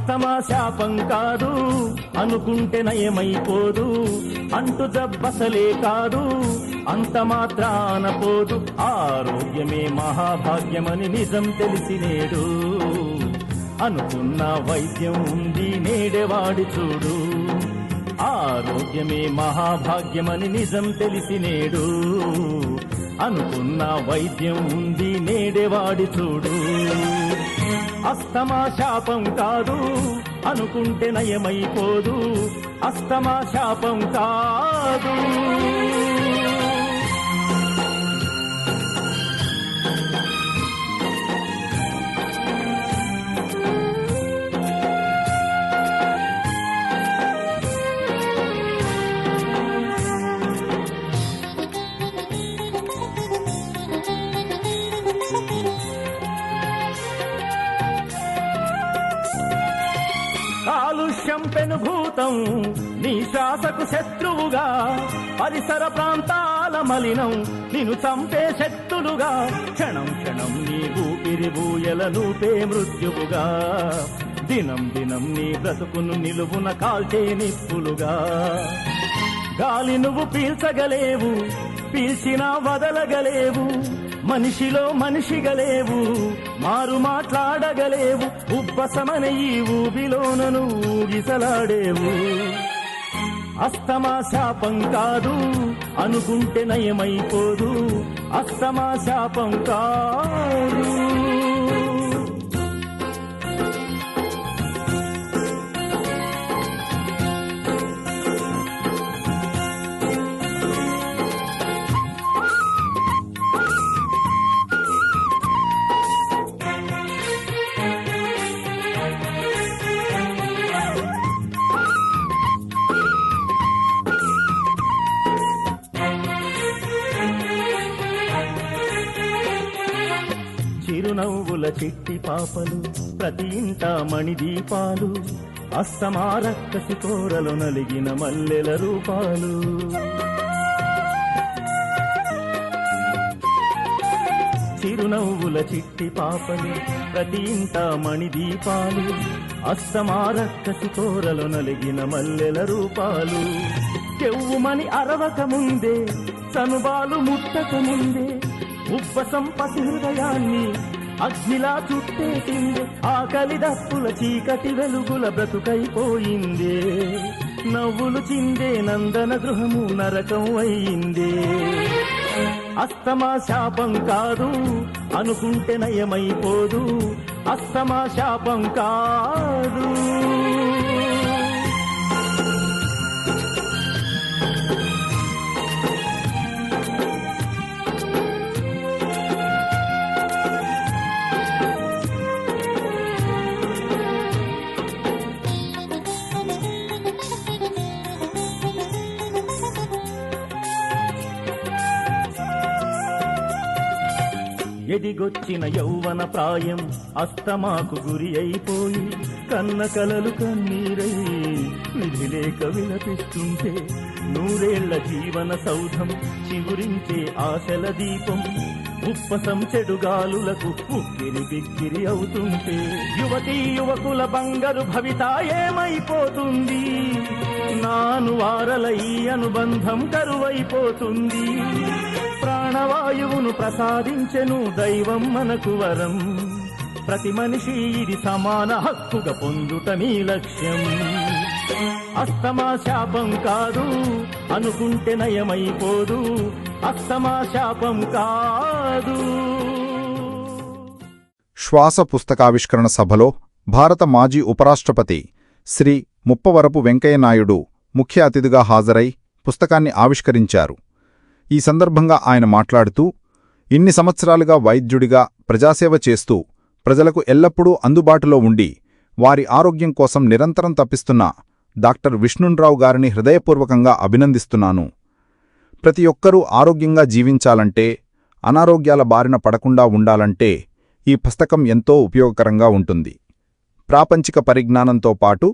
Asthma శాపం కాదు అనుకుంటే నయమైపోదు, అంటు జబ్బసలే కాదు అంత మాత్రాన పోదు. ఆరోగ్యమే మహాభాగ్యమని నిజం తెలిసినేడు, అనుకున్న వైద్యం ఉంది నేడేవాడి చూడు. ఆరోగ్యమే మహాభాగ్యమని నిజం తెలిసినేడు, అనుకున్న వైద్యం ఉంది నేడేవాడి చూడు. అస్తమా శాపం కాదు అనుకుంటే నయమైపోదు, అస్తమా శాపం కాదు. కాలుష్యం పెనుభూతం నీ శ్వాసకు శత్రువుగా, పరిసర ప్రాంతాల మలినం నిన్ను చంపే శక్తులుగా, క్షణం క్షణం నీ ఊపిరి బూయల నూపే మృత్యువుగా, దినం దినం నీ బ్రతుకును నిలువున కాల్చే నిప్పులుగా. గాలి నువ్వు పీల్చగలేవు, పీల్చినా వదలగలేవు, మనిషిలో మనిషిగలేవు, మారు మాట్లాడగలేవు, ఉబ్బసమన ఈ ఊబిలోనను ఊగిసలాడేవు. అస్తమా శాపం కాదు అనుకుంటే నయమైపోదు, అస్తమా శాపం కాదు. చిరునవ్వుల చిట్టి పాపలు ప్రతి ఇంట మణిదీపాలు, అస్తమా రక్కసి కోరలు నలిగిన మల్లెల రూపాలు. చిరునవ్వుల చిట్టి పాపలు ప్రతి ఇంట మణిదీపాలు, అస్తమా రక్కసి కోరలు నలిగిన మల్లెల రూపాలు. చెవుమని అరవక ముందే చనుబాలు ముట్టక ముందే ఉబ్బసం పసి హృదయాన్ని అగ్నిలా చుట్టేసిందే, ఆకలి దప్పుల చీకటి వెలుగుల బ్రతుకైపోయిందే, నవ్వులు చిందే నందన గృహము నరకం అయిందే. అస్తమా శాపం కాదు అనుకుంటే నయమైపోదు, అస్తమా శాపం కాదు. ఎదిగొచ్చిన యౌవన ప్రాయం అస్తమాకు గురి అయిపోయి, కన్న కలలు కన్నీరై విధిలేక విలపిస్తుంటే, నూరేళ్ల జీవన సౌధం చిగురించే ఆశల దీపం ఉప్పసం చెడుగాలులకు ఉక్కిరి బిక్కిరి అవుతుంటే, యువతీ యువకుల బంగారు భవిత ఏమైపోతుంది, నాను వారల ఈ అనుబంధం కరువైపోతుంది. ప్రాణవాయువును ప్రసాదించెను దైవం మనకు వరం, ప్రతి మనిషి ఇది సమాన హక్కుగా పొందుట నీ లక్ష్యం. అస్తమా శాపం కాదు అనుకుంటే నయమైపోదు, అస్తమా శాపం కాదు. శ్వాస పుస్తకావిష్కరణ సభలో భారత మాజీ ఉపరాష్ట్రపతి శ్రీ ముప్పవరపు వెంకయ్యనాయుడు ముఖ్య అతిథిగా హాజరై పుస్తకాన్ని ఆవిష్కరించారు. ఈ సందర్భంగా ఆయన మాట్లాడుతూ, ఇన్ని సంవత్సరాలుగా వైద్యుడిగా ప్రజాసేవ చేస్తూ ప్రజలకు ఎల్లప్పుడూ అందుబాటులో ఉండి వారి ఆరోగ్యం కోసం నిరంతరం తప్పిస్తున్న డాక్టర్ విష్ణున్రావు గారిని హృదయపూర్వకంగా అభినందిస్తున్నాను. ప్రతి ఒక్కరూ ఆరోగ్యంగా జీవించాలంటే, అనారోగ్యాల బారిన పడకుండా ఉండాలంటే ఈ పుస్తకం ఎంతో ఉపయోగకరంగా ఉంటుంది. ప్రాపంచిక పరిజ్ఞానంతో పాటు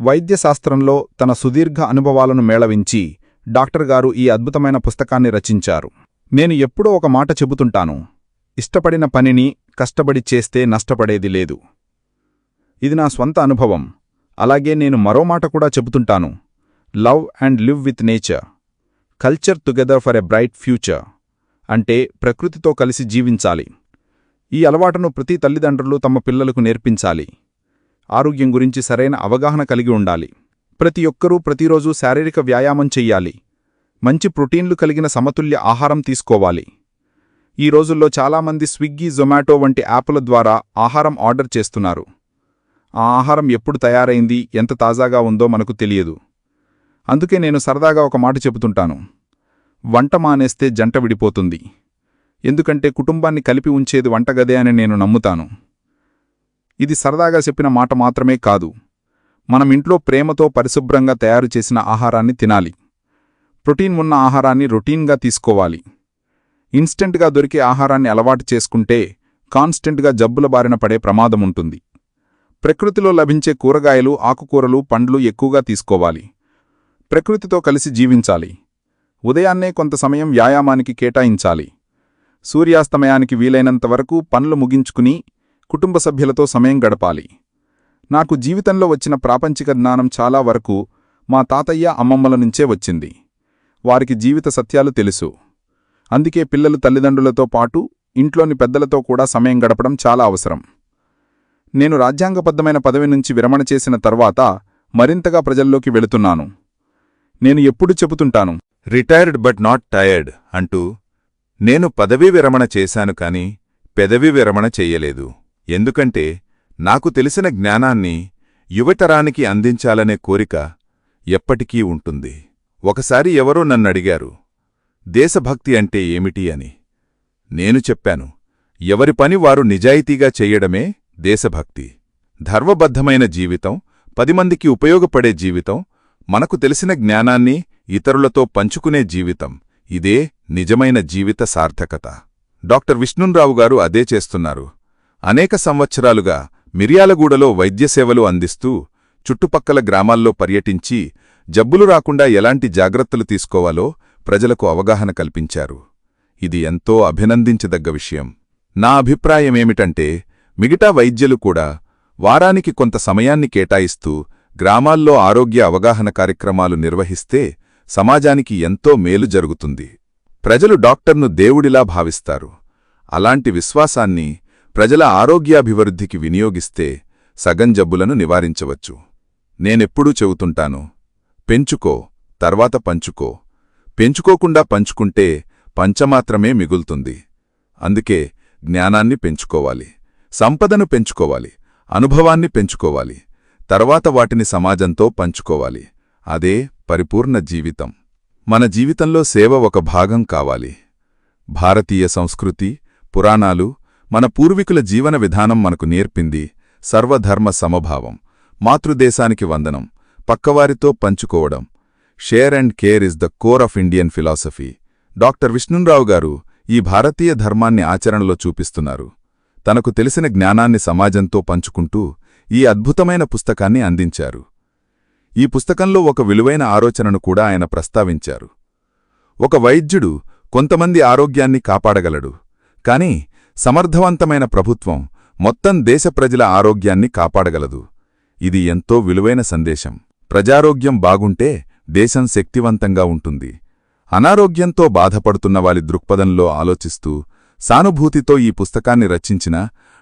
వైద్యశాస్త్రంలో తన సుదీర్ఘ అనుభవాలను మేళవించి డాక్టర్ గారు ఈ అద్భుతమైన పుస్తకాన్ని రచించారు. నేను ఎప్పుడో ఒక మాట చెబుతుంటాను, ఇష్టపడిన పనిని కష్టపడి చేస్తే నష్టపడేది లేదు. ఇది నా స్వంత అనుభవం. అలాగే నేను మరో మాట కూడా చెబుతుంటాను. Love and live with nature. Culture together for a bright future. అంటే ప్రకృతితో కలిసి జీవించాలి. ఈ అలవాటును ప్రతి తల్లిదండ్రులు తమ పిల్లలకు నేర్పించాలి. ఆరోగ్యం గురించి సరైన అవగాహన కలిగి ఉండాలి. ప్రతి ఒక్కరూ ప్రతిరోజూ శారీరక వ్యాయామం చెయ్యాలి. మంచి ప్రోటీన్లు కలిగిన సమతుల్య ఆహారం తీసుకోవాలి. ఈ రోజుల్లో చాలామంది స్విగ్గీ, జొమాటో వంటి యాపుల ద్వారా ఆహారం ఆర్డర్ చేస్తున్నారు. ఆ ఆహారం ఎప్పుడు తయారైంది, ఎంత తాజాగా ఉందో మనకు తెలియదు. అందుకే నేను సరదాగా ఒక మాట చెబుతుంటాను. వంట మానేస్తే జంట విడిపోతుంది. ఎందుకంటే కుటుంబాన్ని కలిపి ఉంచేది వంటగదే అని నేను నమ్ముతాను. ఇది సరదాగా చెప్పిన మాట మాత్రమే కాదు. మనం ఇంట్లో ప్రేమతో పరిశుభ్రంగా తయారు చేసిన ఆహారాన్ని తినాలి. ప్రోటీన్ ఉన్న ఆహారాన్ని రొటీన్గా తీసుకోవాలి. ఇన్స్టెంట్గా దొరికే ఆహారాన్ని అలవాటు చేసుకుంటే కాన్స్టెంట్గా జబ్బుల బారిన పడే ప్రమాదముంటుంది. ప్రకృతిలో లభించే కూరగాయలు, ఆకుకూరలు, పండ్లు ఎక్కువగా తీసుకోవాలి. ప్రకృతితో కలిసి జీవించాలి. ఉదయాన్నే కొంత సమయం వ్యాయామానికి కేటాయించాలి. సూర్యాస్తమయానికి వీలైనంతవరకు పనులు ముగించుకుని కుటుంబ సభ్యులతో సమయం గడపాలి. నాకు జీవితంలో వచ్చిన ప్రాపంచిక జ్ఞానం చాలా వరకు మా తాతయ్య, అమ్మమ్మల నుంచే వచ్చింది. వారికి జీవిత సత్యాలు తెలుసు. అందుకే పిల్లలు తల్లిదండ్రులతో పాటు ఇంట్లోని పెద్దలతో కూడా సమయం గడపడం చాలా అవసరం. నేను రాజ్యాంగబద్ధమైన పదవి నుంచి విరమణ చేసిన తర్వాత మరింతగా ప్రజల్లోకి వెళుతున్నాను. నేను ఎప్పుడు చెబుతుంటాను, రిటైర్డ్ బట్ నాట్ టైర్డ్ అంటూ. నేను పదవీ విరమణ చేశాను కాని పెదవి విరమణ చెయ్యలేదు. ఎందుకంటే నాకు తెలిసిన జ్ఞానాన్ని యువతరానికి అందించాలనే కోరిక ఎప్పటికీ ఉంటుంది. ఒకసారి ఎవరో నన్నడిగారు, దేశభక్తి అంటే ఏమిటి అని. నేను చెప్పాను, ఎవరి పని వారు నిజాయితీగా చెయ్యడమే దేశభక్తి. ధర్మబద్ధమైన జీవితం, 10 మందికి ఉపయోగపడే జీవితం, మనకు తెలిసిన జ్ఞానాన్ని ఇతరులతో పంచుకునే జీవితం, ఇదే నిజమైన జీవిత సార్థకత. డాక్టర్ విష్ణున్రావు గారు అదే చేస్తున్నారు. అనేక సంవత్సరాలుగా మిర్యాలగూడలో వైద్యసేవలు అందిస్తూ చుట్టుపక్కల గ్రామాల్లో పర్యటించి జబ్బులు రాకుండా ఎలాంటి జాగ్రత్తలు తీసుకోవాలో ప్రజలకు అవగాహన కల్పించారు. ఇది ఎంతో అభినందించదగ్గ విషయం. నా అభిప్రాయమేమిటంటే, మిగతా వైద్యులు కూడా వారానికి కొంత సమయాన్ని కేటాయిస్తూ గ్రామాల్లో ఆరోగ్య అవగాహన కార్యక్రమాలు నిర్వహిస్తే సమాజానికి ఎంతో మేలు జరుగుతుంది. ప్రజలు డాక్టర్ను దేవుడిలా భావిస్తారు. అలాంటి విశ్వాసాన్ని ప్రజల ఆరోగ్యాభివృద్ధికి వినియోగిస్తే సగం జబ్బులను నివారించవచ్చు. నేనెప్పుడూ చెబుతుంటాను, పెంచుకో, తర్వాత పంచుకో. పెంచుకోకుండా పంచుకుంటే పంచమాత్రమే మిగులుతుంది. అందుకే జ్ఞానాన్ని పెంచుకోవాలి, సంపదను పెంచుకోవాలి, అనుభవాన్ని పెంచుకోవాలి. తర్వాత వాటిని సమాజంతో పంచుకోవాలి. అదే పరిపూర్ణ జీవితం. మన జీవితంలో సేవ ఒక భాగం కావాలి. భారతీయ సంస్కృతి, పురాణాలు, మన పూర్వీకుల జీవన విధానం మనకు నేర్పింది సర్వధర్మ సమభావం, మాతృదేశానికి వందనం, పక్కవారితో పంచుకోవడం. Share and care is the core of Indian philosophy. Doctor Vishnunrao garu ఈ భారతీయ ధర్మాన్ని ఆచరణలో చూపిస్తున్నారు. తనకు తెలిసిన జ్ఞానాన్ని సమాజంతో పంచుకుంటూ ఈ అద్భుతమైన పుస్తకాన్ని అందించారు. ఈ పుస్తకంలో ఒక విలువైన ఆలోచనను కూడా ఆయన ప్రస్తావించారు. ఒక వైద్యుడు కొంతమంది ఆరోగ్యాన్ని కాపాడగలడు, కాని సమర్థవంతమైన ప్రభుత్వం మొత్తం దేశ ప్రజల ఆరోగ్యాన్ని కాపాడగలదు. ఇది ఎంతో విలువైన సందేశం. ప్రజారోగ్యం బాగుంటే దేశం శక్తివంతంగా ఉంటుంది. అనారోగ్యంతో బాధపడుతున్న వారి దృక్పథంలో ఆలోచిస్తూ సానుభూతితో ఈ పుస్తకాన్ని రచించిన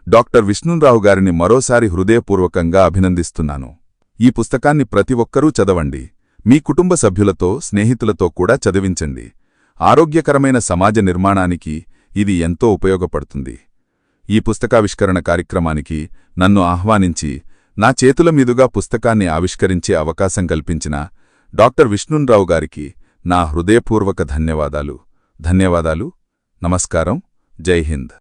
డాక్టర్ విష్ణున్రావు గారిని మరోసారి హృదయపూర్వకంగా అభినందిస్తున్నాను. ఈ పుస్తకాన్ని ప్రతి ఒక్కరూ చదవండి. మీ కుటుంబ సభ్యులతో, స్నేహితులతో కూడా చదివించండి. ఆరోగ్యకరమైన సమాజ నిర్మాణానికి ఇది ఎంతో ఉపయోగపడుతుంది. ఈ పుస్తకావిష్కరణ కార్యక్రమానికి నన్ను ఆహ్వానించి నా చేతుల మీదుగా పుస్తకాన్ని ఆవిష్కరించే అవకాశం కల్పించిన డాక్టర్ విష్ణున్రావు గారికి నా హృదయపూర్వక ధన్యవాదాలు. నమస్కారం. జై హింద్.